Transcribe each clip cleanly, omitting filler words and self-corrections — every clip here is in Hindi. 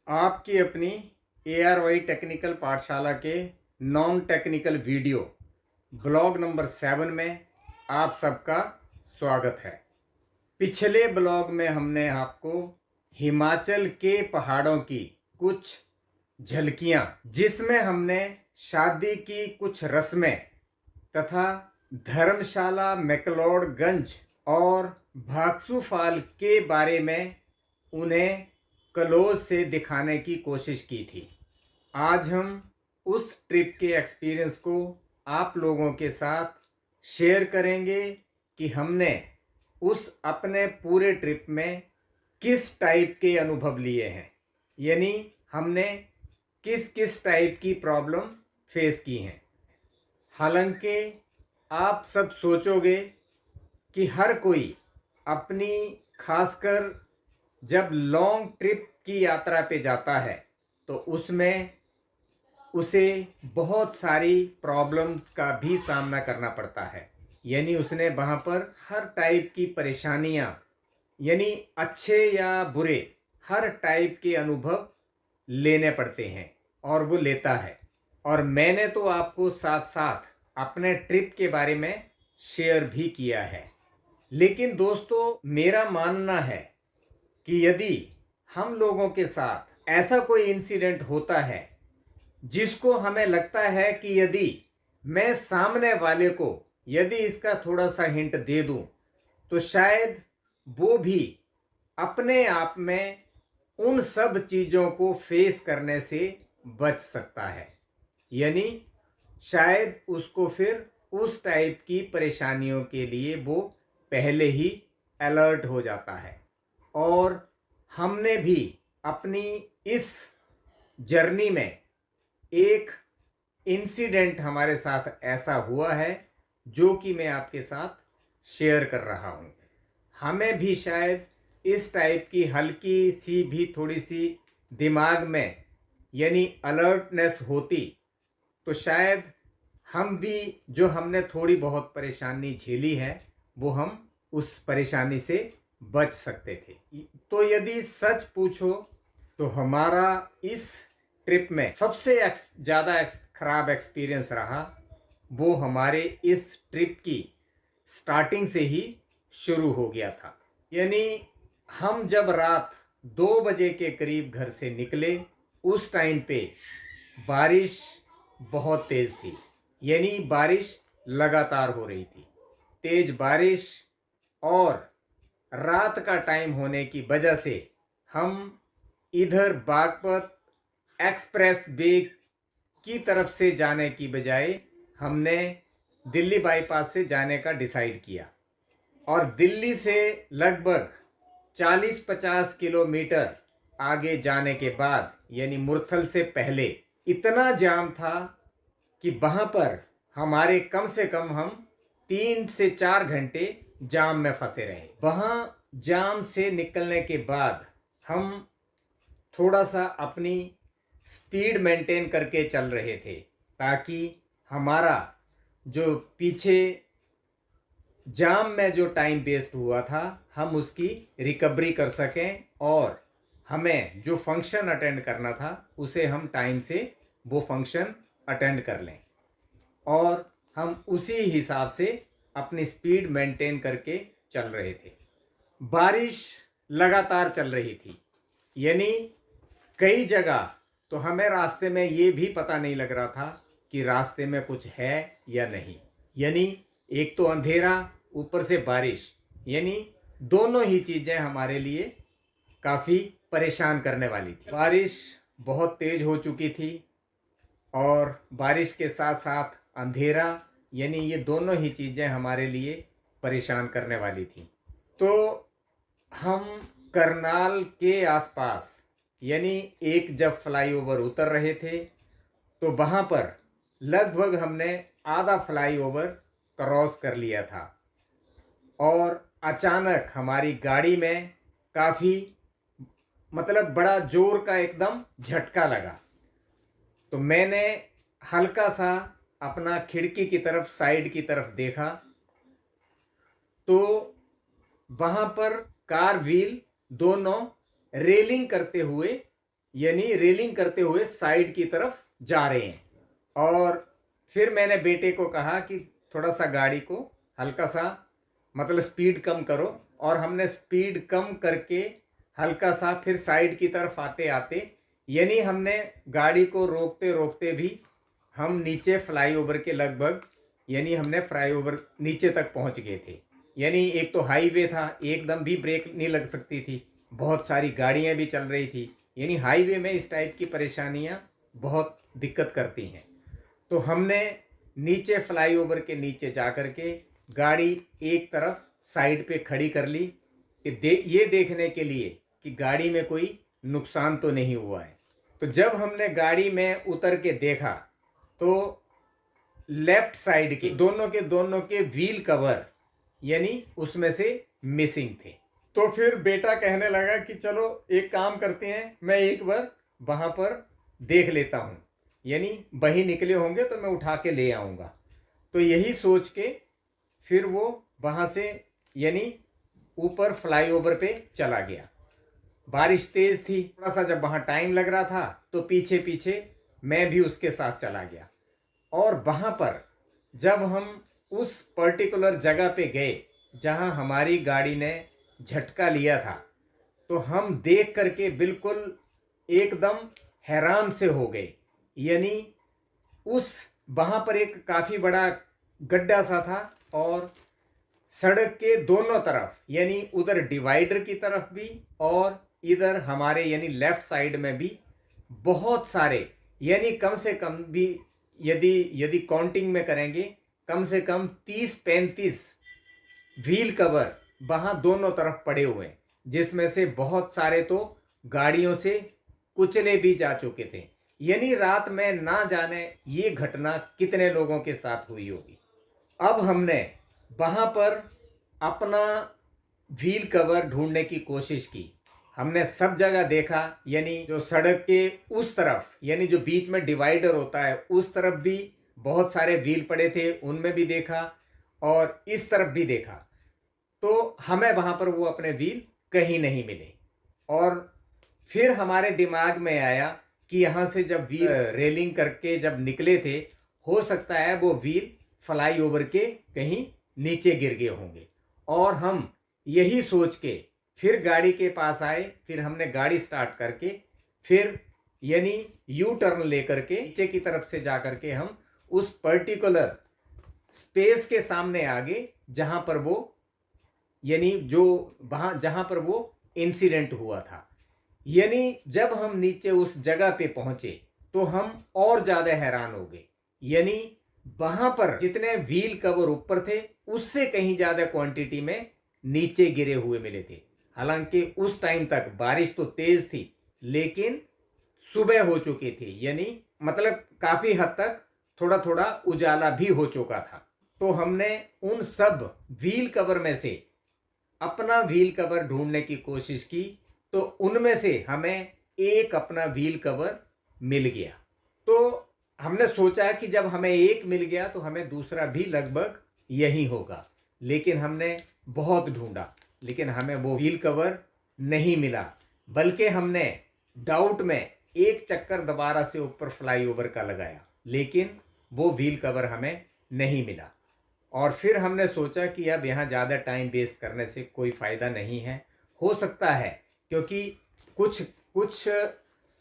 आपकी अपनी ARY टेक्निकल पाठशाला के non technical video blog number 7 में आप सबका स्वागत है। पिछले ब्लॉग में हमने आपको हिमाचल के पहाड़ों की कुछ झलकियां, जिसमें हमने शादी की कुछ रस्में तथा धर्मशाला मैक्लोडगंज और भागसू फॉल के बारे में उन्हें क्लोज से दिखाने की कोशिश की थी। आज हम उस ट्रिप के एक्सपीरियंस को आप लोगों के साथ शेयर करेंगे कि हमने उस अपने पूरे ट्रिप में किस टाइप के अनुभव लिए हैं, यानी हमने किस किस टाइप की प्रॉब्लम फेस की हैं। हालांकि आप सब सोचोगे कि हर कोई अपनी, खासकर जब लॉन्ग ट्रिप की यात्रा पे जाता है तो उसमें उसे बहुत सारी प्रॉब्लम्स का भी सामना करना पड़ता है, यानी उसने वहाँ पर हर टाइप की परेशानियाँ, यानी अच्छे या बुरे हर टाइप के अनुभव लेने पड़ते हैं और वो लेता है। और मैंने तो आपको साथ साथ अपने ट्रिप के बारे में शेयर भी किया है। लेकिन दोस्तों, मेरा मानना है कि यदि हम लोगों के साथ ऐसा कोई इंसिडेंट होता है जिसको हमें लगता है कि यदि मैं सामने वाले को यदि इसका थोड़ा सा हिंट दे दूं तो शायद वो भी अपने आप में उन सब चीज़ों को फेस करने से बच सकता है, यानी शायद उसको फिर उस टाइप की परेशानियों के लिए वो पहले ही अलर्ट हो जाता है। और हमने भी अपनी इस जर्नी में एक इंसिडेंट हमारे साथ ऐसा हुआ है जो कि मैं आपके साथ शेयर कर रहा हूँ। हमें भी शायद इस टाइप की हल्की सी भी थोड़ी सी दिमाग में यानी अलर्टनेस होती तो शायद हम भी जो हमने थोड़ी बहुत परेशानी झेली है वो हम उस परेशानी से बच सकते थे। तो यदि सच पूछो तो हमारा इस ट्रिप में सबसे ज़्यादा खराब एक्सपीरियंस रहा वो हमारे इस ट्रिप की स्टार्टिंग से ही शुरू हो गया था। यानी हम जब रात 2 बजे के करीब घर से निकले, उस टाइम पे बारिश बहुत तेज़ थी, यानी बारिश लगातार हो रही थी। तेज़ बारिश और रात का टाइम होने की वजह से हम इधर बागपत एक्सप्रेस वे की तरफ से जाने की बजाय हमने दिल्ली बाईपास से जाने का डिसाइड किया। और दिल्ली से लगभग 40-50 किलोमीटर आगे जाने के बाद, यानी मुरथल से पहले, इतना जाम था कि वहाँ पर हमारे कम से कम हम 3 से 4 घंटे जाम में फंसे रहे। वहाँ जाम से निकलने के बाद हम थोड़ा सा अपनी स्पीड मेंटेन करके चल रहे थे ताकि हमारा जो पीछे जाम में जो टाइम वेस्ट हुआ था हम उसकी रिकवरी कर सकें और हमें जो फंक्शन अटेंड करना था उसे हम टाइम से वो फंक्शन अटेंड कर लें। और हम उसी हिसाब से अपनी स्पीड मेंटेन करके चल रहे थे। बारिश लगातार चल रही थी, यानी कई जगह तो हमें रास्ते में ये भी पता नहीं लग रहा था कि रास्ते में कुछ है या नहीं। यानी एक तो अंधेरा, ऊपर से बारिश, यानी दोनों ही चीज़ें हमारे लिए काफ़ी परेशान करने वाली थी। बारिश बहुत तेज़ हो चुकी थी और बारिश के साथ साथ अंधेरा, यानी ये दोनों ही चीज़ें हमारे लिए परेशान करने वाली थी। तो हम करनाल के आसपास, यानी एक जब फ्लाईओवर उतर रहे थे तो वहाँ पर लगभग हमने आधा फ्लाईओवर क्रॉस कर लिया था और अचानक हमारी गाड़ी में काफ़ी बड़ा जोर का एकदम झटका लगा। तो मैंने हल्का सा अपना खिड़की की तरफ, साइड की तरफ देखा तो वहाँ पर कार व्हील दोनों रेलिंग करते हुए यानी रेलिंग करते हुए साइड की तरफ जा रहे हैं। और फिर मैंने बेटे को कहा कि थोड़ा सा गाड़ी को हल्का सा मतलब स्पीड कम करो, और हमने स्पीड कम करके हल्का सा फिर साइड की तरफ आते आते यानी हमने गाड़ी को रोकते रोकते भी हम नीचे फ्लाईओवर के लगभग यानी हमने फ्लाईओवर नीचे तक पहुंच गए थे। यानी एक तो हाईवे था, एकदम भी ब्रेक नहीं लग सकती थी, बहुत सारी गाड़ियां भी चल रही थी। यानी हाईवे में इस टाइप की परेशानियां बहुत दिक्कत करती हैं। तो हमने नीचे फ्लाईओवर के नीचे जा कर के गाड़ी एक तरफ साइड पे खड़ी कर ली कि ये देखने के लिए कि गाड़ी में कोई नुकसान तो नहीं हुआ है। तो जब हमने गाड़ी में उतर के देखा तो लेफ्ट साइड के दोनों के व्हील कवर यानी उसमें से मिसिंग थे। तो फिर बेटा कहने लगा कि चलो एक काम करते हैं, मैं एक बार वहाँ पर देख लेता हूँ, यानी वही निकले होंगे तो मैं उठा के ले आऊँगा। तो यही सोच के फिर वो वहाँ से यानी ऊपर फ्लाईओवर पे चला गया। बारिश तेज़ थी, थोड़ा सा जब वहाँ टाइम लग रहा था तो पीछे पीछे मैं भी उसके साथ चला गया। और वहाँ पर जब हम उस पर्टिकुलर जगह पे गए जहाँ हमारी गाड़ी ने झटका लिया था, तो हम देख करके बिल्कुल एकदम हैरान से हो गए। यानी उस वहाँ पर एक काफ़ी बड़ा गड्ढा सा था और सड़क के दोनों तरफ यानी उधर डिवाइडर की तरफ भी और इधर हमारे यानी लेफ्ट साइड में भी बहुत सारे यानी कम से कम भी यदि काउंटिंग में करेंगे कम से कम 30-35 व्हील कवर वहाँ दोनों तरफ पड़े हुए हैं, जिसमें से बहुत सारे तो गाड़ियों से कुचले भी जा चुके थे। यानी रात में ना जाने ये घटना कितने लोगों के साथ हुई होगी। अब हमने वहाँ पर अपना व्हील कवर ढूंढने की कोशिश की, हमने सब जगह देखा, यानी जो सड़क के उस तरफ यानी जो बीच में डिवाइडर होता है उस तरफ भी बहुत सारे व्हील पड़े थे, उनमें भी देखा और इस तरफ भी देखा, तो हमें वहाँ पर वो अपने व्हील कहीं नहीं मिले। और फिर हमारे दिमाग में आया कि यहाँ से जब व्हील रेलिंग करके जब निकले थे, हो सकता है वो व्हील फ्लाईओवर के कहीं नीचे गिर गए होंगे। और हम यही सोच के फिर गाड़ी के पास आए, फिर हमने गाड़ी स्टार्ट करके फिर यानी यू टर्न लेकर के नीचे की तरफ से जा करके हम उस पर्टिकुलर स्पेस के सामने आ गए जहाँ पर वो यानी जो वहाँ जहाँ पर वो इंसिडेंट हुआ था। यानी जब हम नीचे उस जगह पे पहुंचे तो हम और ज़्यादा हैरान हो गए। यानी वहाँ पर जितने व्हील कवर ऊपर थे उससे कहीं ज़्यादा क्वांटिटी में नीचे गिरे हुए मिले थे। हालांकि उस टाइम तक बारिश तो तेज़ थी लेकिन सुबह हो चुकी थी, यानी मतलब काफ़ी हद तक थोड़ा थोड़ा उजाला भी हो चुका था। तो हमने उन सब व्हील कवर में से अपना व्हील कवर ढूंढने की कोशिश की, तो उनमें से हमें एक अपना व्हील कवर मिल गया। तो हमने सोचा कि जब हमें एक मिल गया तो हमें दूसरा भी लगभग यही होगा। लेकिन हमने बहुत ढूंढा लेकिन हमें वो व्हील कवर नहीं मिला, बल्कि हमने डाउट में एक चक्कर दोबारा से ऊपर फ्लाईओवर का लगाया लेकिन वो व्हील कवर हमें नहीं मिला। और फिर हमने सोचा कि अब यहाँ ज़्यादा टाइम वेस्ट करने से कोई फ़ायदा नहीं है। हो सकता है क्योंकि कुछ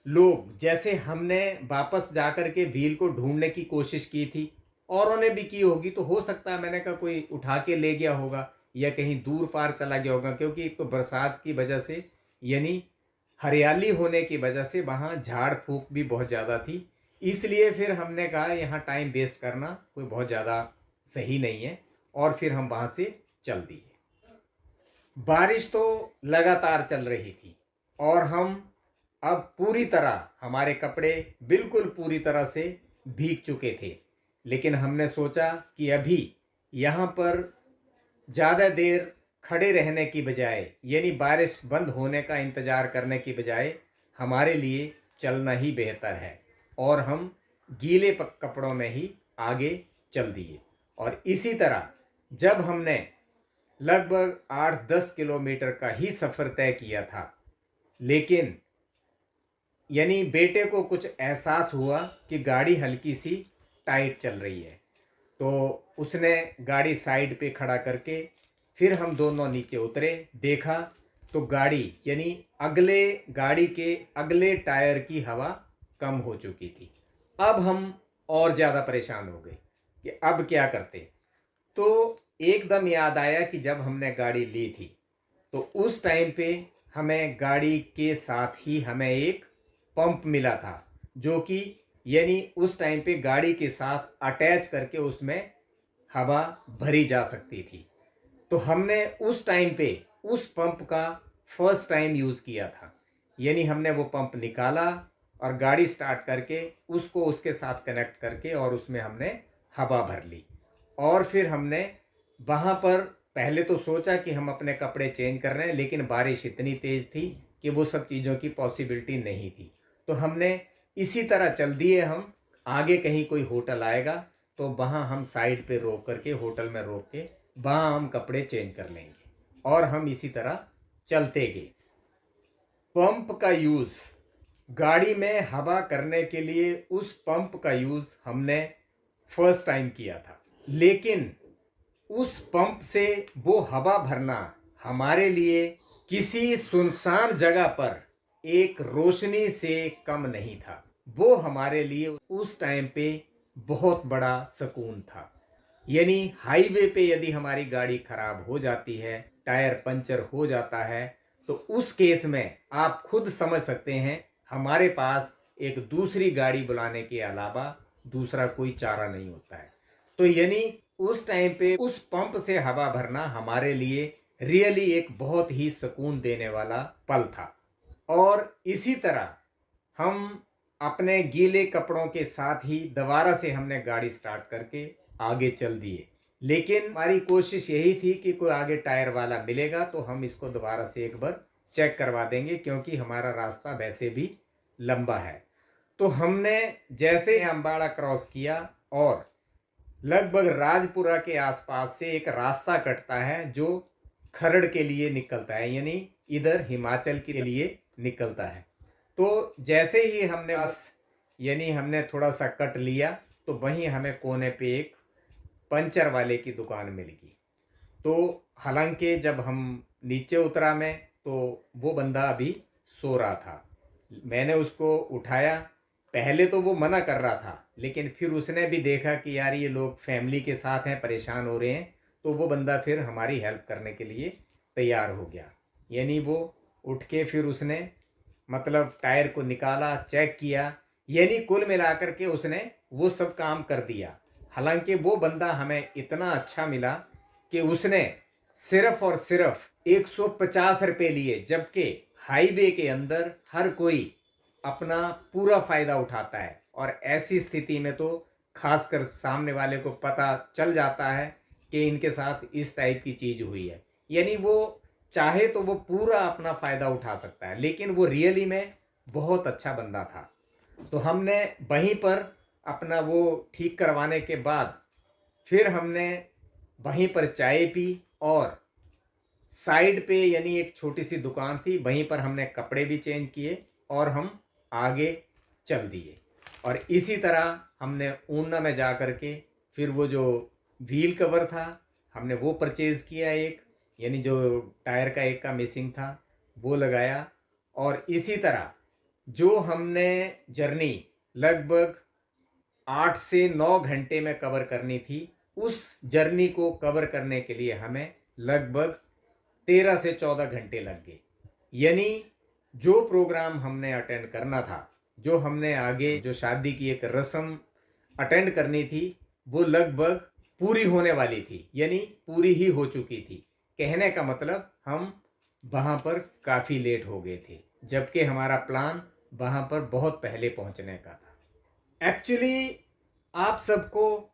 लोग जैसे हमने वापस जा कर के व्हील को ढूंढने की कोशिश की थी और उन्हें भी की होगी, तो हो सकता है मैंने कहा कोई उठा के ले गया होगा या कहीं दूर पार चला गया होगा, क्योंकि एक तो बरसात की वजह से यानी हरियाली होने की वजह से वहाँ झाड़ फूक भी बहुत ज़्यादा थी। इसलिए फिर हमने कहा यहाँ टाइम वेस्ट करना कोई बहुत ज़्यादा सही नहीं है और फिर हम वहाँ से चल दिए। बारिश तो लगातार चल रही थी और हम अब पूरी तरह हमारे कपड़े बिल्कुल पूरी तरह से भीग चुके थे, लेकिन हमने सोचा कि अभी यहाँ पर ज़्यादा देर खड़े रहने की बजाय यानी बारिश बंद होने का इंतज़ार करने की बजाय हमारे लिए चलना ही बेहतर है। और हम गीले कपड़ों में ही आगे चल दिए। और इसी तरह जब हमने लगभग 8-10 किलोमीटर का ही सफ़र तय किया था, लेकिन यानी बेटे को कुछ एहसास हुआ कि गाड़ी हल्की सी टाइट चल रही है, तो उसने गाड़ी साइड पे खड़ा करके फिर हम दोनों नीचे उतरे। देखा तो गाड़ी यानी गाड़ी के अगले टायर की हवा कम हो चुकी थी। अब हम और ज़्यादा परेशान हो गए कि अब क्या करते। तो एकदम याद आया कि जब हमने गाड़ी ली थी तो उस टाइम पे हमें गाड़ी के साथ ही हमें एक पंप मिला था, जो कि यानी उस टाइम पे गाड़ी के साथ अटैच करके उसमें हवा भरी जा सकती थी। तो हमने उस टाइम पे उस पंप का फर्स्ट टाइम यूज़ किया था। यानी हमने वो पंप निकाला और गाड़ी स्टार्ट करके उसको उसके साथ कनेक्ट करके और उसमें हमने हवा भर ली। और फिर हमने वहाँ पर पहले तो सोचा कि हम अपने कपड़े चेंज कर रहे हैं, लेकिन बारिश इतनी तेज़ थी कि वो सब चीज़ों की पॉसिबिलिटी नहीं थी। तो हमने इसी तरह चल दिए। हम आगे कहीं कोई होटल आएगा तो वहाँ हम साइड पे रोक करके, होटल में रोक के वहाँ हम कपड़े चेंज कर लेंगे, और हम इसी तरह चलते गए। पंप का यूज़, गाड़ी में हवा करने के लिए उस पंप का यूज़ हमने फर्स्ट टाइम किया था, लेकिन उस पंप से वो हवा भरना हमारे लिए किसी सुनसान जगह पर एक रोशनी से कम नहीं था। वो हमारे लिए उस टाइम पे बहुत बड़ा सुकून था। यानी हाईवे पे यदि हमारी गाड़ी खराब हो जाती है, टायर पंचर हो जाता है, तो उस केस में आप खुद समझ सकते हैं हमारे पास एक दूसरी गाड़ी बुलाने के अलावा दूसरा कोई चारा नहीं होता है। तो यानी उस टाइम पे उस पंप से हवा भरना हमारे लिए रियली एक बहुत ही सुकून देने वाला पल था। और इसी तरह हम अपने गीले कपड़ों के साथ ही दोबारा से हमने गाड़ी स्टार्ट करके आगे चल दिए। लेकिन हमारी कोशिश यही थी कि कोई आगे टायर वाला मिलेगा तो हम इसको दोबारा से एक बार चेक करवा देंगे, क्योंकि हमारा रास्ता वैसे भी लंबा है। तो हमने जैसे अम्बाड़ा क्रॉस किया और लगभग राजपुरा के आसपास से एक रास्ता कटता है जो खरड़ के लिए निकलता है, यानी इधर हिमाचल के लिए निकलता है। तो जैसे ही हमने थोड़ा सा कट लिया तो वहीं हमें कोने पे एक पंचर वाले की दुकान मिल गई। तो हालांकि जब हम नीचे उतरा मैं तो वो बंदा अभी सो रहा था। मैंने उसको उठाया। पहले तो वो मना कर रहा था, लेकिन फिर उसने भी देखा कि यार ये लोग फैमिली के साथ हैं, परेशान हो रहे हैं, तो वो बंदा फिर हमारी हेल्प करने के लिए तैयार हो गया। यानी वो उठ के फिर उसने मतलब टायर को निकाला, चेक किया, यानी कुल मिलाकर के उसने वो सब काम कर दिया। हालांकि वो बंदा हमें इतना अच्छा मिला कि उसने सिर्फ और सिर्फ 150 रुपये लिए, जबकि हाईवे के अंदर हर कोई अपना पूरा फ़ायदा उठाता है, और ऐसी स्थिति में तो खासकर सामने वाले को पता चल जाता है कि इनके साथ इस टाइप की चीज़ हुई है, यानी वो चाहे तो वो पूरा अपना फ़ायदा उठा सकता है। लेकिन वो रियली में बहुत अच्छा बंदा था। तो हमने वहीं पर अपना वो ठीक करवाने के बाद फिर हमने वहीं पर चाय पी, और साइड पे यानी एक छोटी सी दुकान थी, वहीं पर हमने कपड़े भी चेंज किए और हम आगे चल दिए। और इसी तरह हमने ऊना में जा कर के फिर वो जो व्हील कवर था हमने वो परचेज़ किया एक, यानी जो टायर का एक का मिसिंग था वो लगाया। और इसी तरह जो हमने जर्नी लगभग 8 से 9 घंटे में कवर करनी थी, उस जर्नी को कवर करने के लिए हमें लगभग 13 से 14 घंटे लग गए। यानी जो प्रोग्राम हमने अटेंड करना था, जो हमने आगे जो शादी की एक रस्म अटेंड करनी थी, वो लगभग पूरी होने वाली थी, यानी पूरी ही हो चुकी थी। कहने का मतलब हम वहाँ पर काफ़ी लेट हो गए थे, जबकि हमारा प्लान वहाँ पर बहुत पहले पहुँचने का था। एक्चुअली आप सबको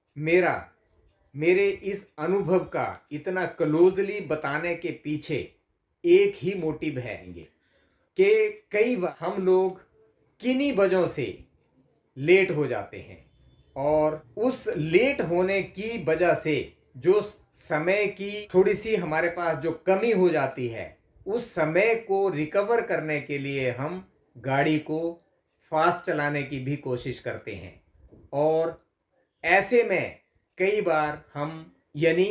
मेरे इस अनुभव का इतना क्लोजली बताने के पीछे एक ही मोटिव है कि कई बार हम लोग किन्हीं वजहों से लेट हो जाते हैं, और उस लेट होने की वजह से जो समय की थोड़ी सी हमारे पास जो कमी हो जाती है, उस समय को रिकवर करने के लिए हम गाड़ी को फास्ट चलाने की भी कोशिश करते हैं और ऐसे में कई बार हम यानी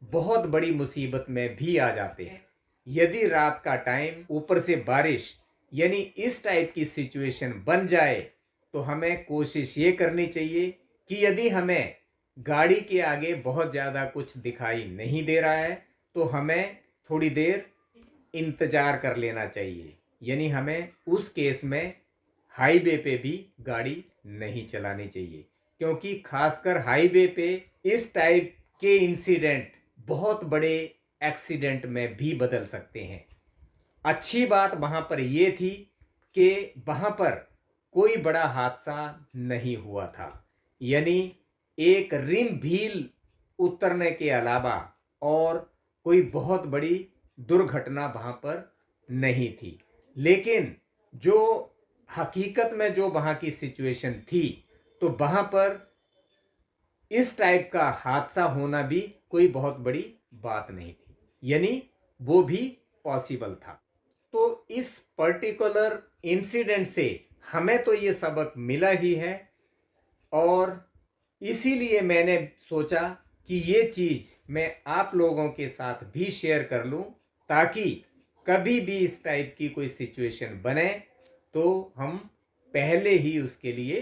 बहुत बड़ी मुसीबत में भी आ जाते हैं। यदि रात का टाइम ऊपर से बारिश यानी इस टाइप की सिचुएशन बन जाए तो हमें कोशिश ये करनी चाहिए कि यदि हमें गाड़ी के आगे बहुत ज़्यादा कुछ दिखाई नहीं दे रहा है तो हमें थोड़ी देर इंतज़ार कर लेना चाहिए। यानी हमें उस केस में हाईवे पे भी गाड़ी नहीं चलानी चाहिए, क्योंकि खासकर हाईवे पे इस टाइप के इंसिडेंट बहुत बड़े एक्सीडेंट में भी बदल सकते हैं। अच्छी बात वहाँ पर यह थी कि वहाँ पर कोई बड़ा हादसा नहीं हुआ था, यानी एक रिम व्हील उतरने के अलावा और कोई बहुत बड़ी दुर्घटना वहाँ पर नहीं थी। लेकिन जो हकीकत में जो वहाँ की सिचुएशन थी तो वहाँ पर इस टाइप का हादसा होना भी कोई बहुत बड़ी बात नहीं थी, यानी वो भी पॉसिबल था। तो इस पर्टिकुलर इंसिडेंट से हमें तो ये सबक मिला ही है और इसीलिए मैंने सोचा कि ये चीज़ मैं आप लोगों के साथ भी शेयर कर लूं, ताकि कभी भी इस टाइप की कोई सिचुएशन बने तो हम पहले ही उसके लिए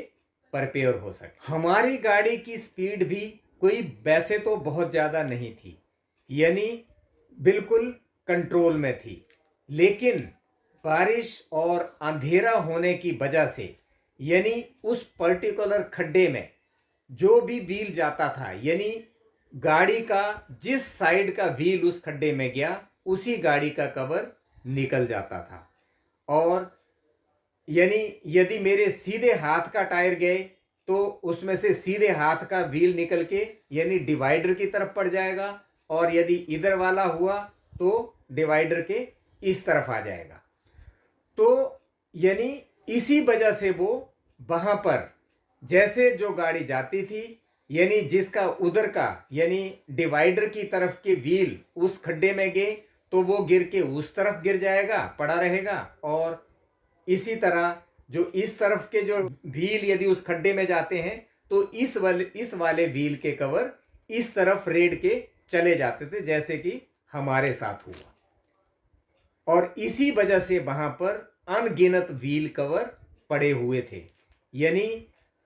प्रिपेयर हो सके। हमारी गाड़ी की स्पीड भी कोई वैसे तो बहुत ज़्यादा नहीं थी, यानी बिल्कुल कंट्रोल में थी, लेकिन बारिश और अंधेरा होने की वजह से यानी उस पर्टिकुलर खड्डे में जो भी व्हील जाता था, यानी गाड़ी का जिस साइड का व्हील उस खड्डे में गया उसी गाड़ी का कवर निकल जाता था। और यानी यदि मेरे सीधे हाथ का टायर गए तो उसमें से सीधे हाथ का व्हील निकल के यानी डिवाइडर की तरफ पड़ जाएगा, और यदि इधर वाला हुआ तो डिवाइडर के इस तरफ आ जाएगा। तो यानी इसी वजह से वो वहाँ पर जैसे जो गाड़ी जाती थी, यानी जिसका उधर का यानी डिवाइडर की तरफ के व्हील उस खड्डे में गए तो वो गिर के उस तरफ गिर जाएगा, पड़ा रहेगा। और इसी तरह जो इस तरफ के जो व्हील यदि उस खड्डे में जाते हैं तो इस वाले व्हील के कवर इस तरफ रेड के चले जाते थे, जैसे कि हमारे साथ हुआ। और इसी वजह से वहां पर अनगिनत व्हील कवर पड़े हुए थे, यानी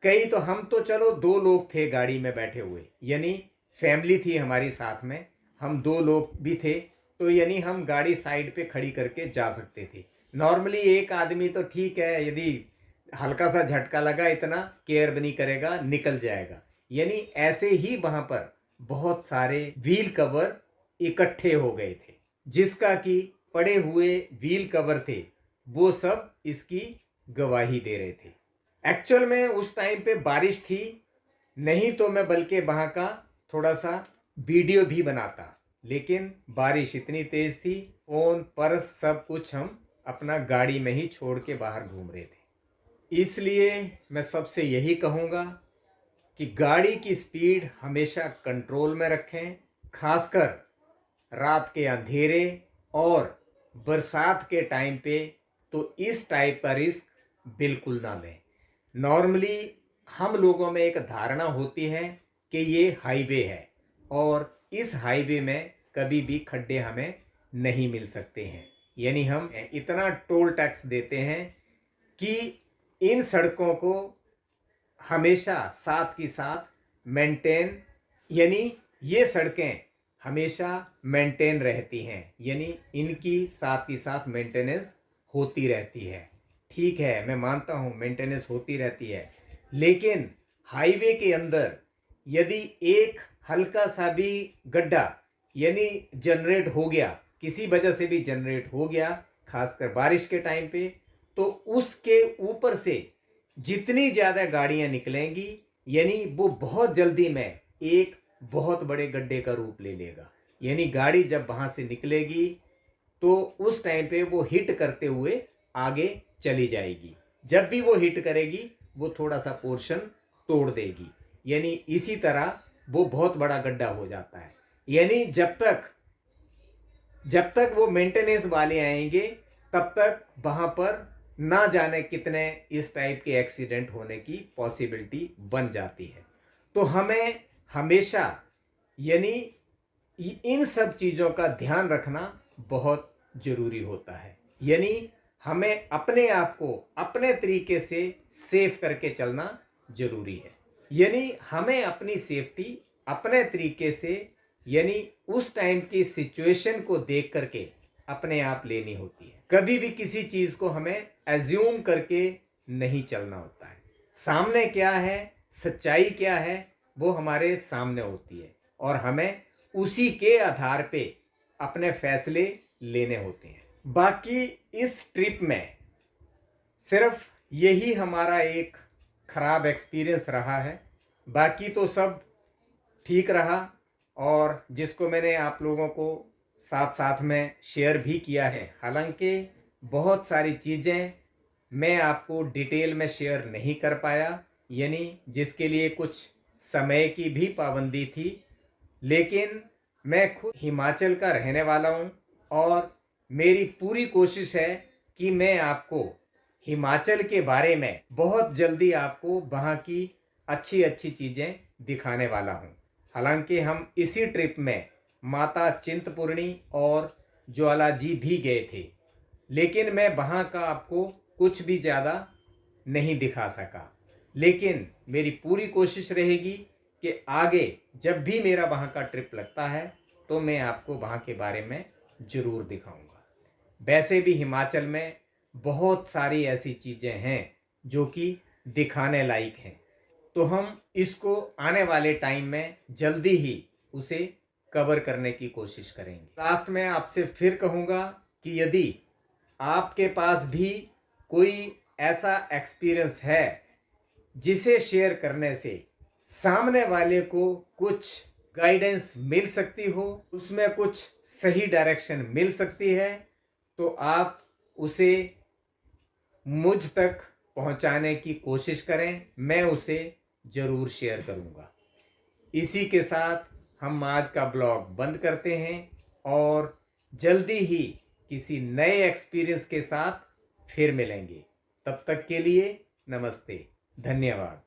कई तो हम तो चलो 2 लोग थे गाड़ी में बैठे हुए, यानी फैमिली थी हमारी साथ में, हम 2 लोग भी थे, तो यानी हम गाड़ी साइड पे खड़ी करके जा सकते थे। नॉर्मली एक आदमी तो ठीक है, यदि हल्का सा झटका लगा इतना केयर भी नहीं करेगा, निकल जाएगा। यानी ऐसे ही वहां पर बहुत सारे व्हील कवर इकट्ठे हो गए थे, जिसका कि पड़े हुए व्हील कवर थे वो सब इसकी गवाही दे रहे थे। एक्चुअल में उस टाइम पे बारिश थी, नहीं तो मैं बल्कि वहाँ का थोड़ा सा वीडियो भी बनाता, लेकिन बारिश इतनी तेज थी, फोन पर्स सब कुछ हम अपना गाड़ी में ही छोड़ के बाहर घूम रहे थे। इसलिए मैं सबसे यही कहूँगा कि गाड़ी की स्पीड हमेशा कंट्रोल में रखें, खासकर रात के अंधेरे और बरसात के टाइम पे तो इस टाइप का रिस्क बिल्कुल ना लें। नॉर्मली हम लोगों में एक धारणा होती है कि ये हाईवे है और इस हाईवे में कभी भी खड्डे हमें नहीं मिल सकते हैं, यानी हम इतना टोल टैक्स देते हैं कि इन सड़कों को हमेशा साथ की साथ मेंटेन, यानी ये सड़कें हमेशा मेंटेन रहती हैं, यानी इनकी साथ ही साथ मेंटेनेंस होती रहती है। ठीक है, मैं मानता हूँ मेंटेनेंस होती रहती है, लेकिन हाईवे के अंदर यदि एक हल्का सा भी गड्ढा यानी जनरेट हो गया, किसी वजह से भी जनरेट हो गया, खासकर बारिश के टाइम पे, तो उसके ऊपर से जितनी ज़्यादा गाड़ियाँ निकलेंगी यानी वो बहुत जल्दी में एक बहुत बड़े गड्ढे का रूप ले लेगा। यानी गाड़ी जब वहाँ से निकलेगी तो उस टाइम पे वो हिट करते हुए आगे चली जाएगी। जब भी वो हिट करेगी वो थोड़ा सा पोर्शन तोड़ देगी, यानी इसी तरह वो बहुत बड़ा गड्ढा हो जाता है। यानी जब तक वो मेंटेनेंस वाले आएंगे तब तक वहाँ पर ना जाने कितने इस टाइप के एक्सीडेंट होने की पॉसिबिलिटी बन जाती है। तो हमें हमेशा यानी इन सब चीज़ों का ध्यान रखना बहुत ज़रूरी होता है। यानी हमें अपने आप को अपने तरीके से सेफ करके चलना ज़रूरी है। यानी हमें अपनी सेफ्टी अपने तरीके से यानी उस टाइम की सिचुएशन को देख करके अपने आप लेनी होती है। कभी भी किसी चीज़ को हमें एज्यूम करके नहीं चलना होता है। सामने क्या है, सच्चाई क्या है, वो हमारे सामने होती है और हमें उसी के आधार पे अपने फैसले लेने होते हैं। बाकी इस ट्रिप में सिर्फ यही हमारा एक ख़राब एक्सपीरियंस रहा है, बाकी तो सब ठीक रहा। और जिसको मैंने आप लोगों को साथ साथ में शेयर भी किया है। हालांकि बहुत सारी चीज़ें मैं आपको डिटेल में शेयर नहीं कर पाया, यानी जिसके लिए कुछ समय की भी पाबंदी थी। लेकिन मैं खुद हिमाचल का रहने वाला हूँ और मेरी पूरी कोशिश है कि मैं आपको हिमाचल के बारे में बहुत जल्दी आपको वहाँ की अच्छी अच्छी चीज़ें दिखाने वाला हूँ। हालांकि हम इसी ट्रिप में माता चिंतपूर्णी और ज्वालाजी भी गए थे, लेकिन मैं वहाँ का आपको कुछ भी ज़्यादा नहीं दिखा सका। लेकिन मेरी पूरी कोशिश रहेगी कि आगे जब भी मेरा वहाँ का ट्रिप लगता है तो मैं आपको वहाँ के बारे में ज़रूर दिखाऊंगा। वैसे भी हिमाचल में बहुत सारी ऐसी चीज़ें हैं जो कि दिखाने लायक हैं, तो हम इसको आने वाले टाइम में जल्दी ही उसे कवर करने की कोशिश करेंगे। लास्ट में आपसे फिर कहूँगा कि यदि आपके पास भी कोई ऐसा एक्सपीरियंस है जिसे शेयर करने से सामने वाले को कुछ गाइडेंस मिल सकती हो, उसमें कुछ सही डायरेक्शन मिल सकती है, तो आप उसे मुझ तक पहुंचाने की कोशिश करें। मैं उसे ज़रूर शेयर करूंगा। इसी के साथ हम आज का ब्लॉग बंद करते हैं और जल्दी ही किसी नए एक्सपीरियंस के साथ फिर मिलेंगे। तब तक के लिए नमस्ते, धन्यवाद।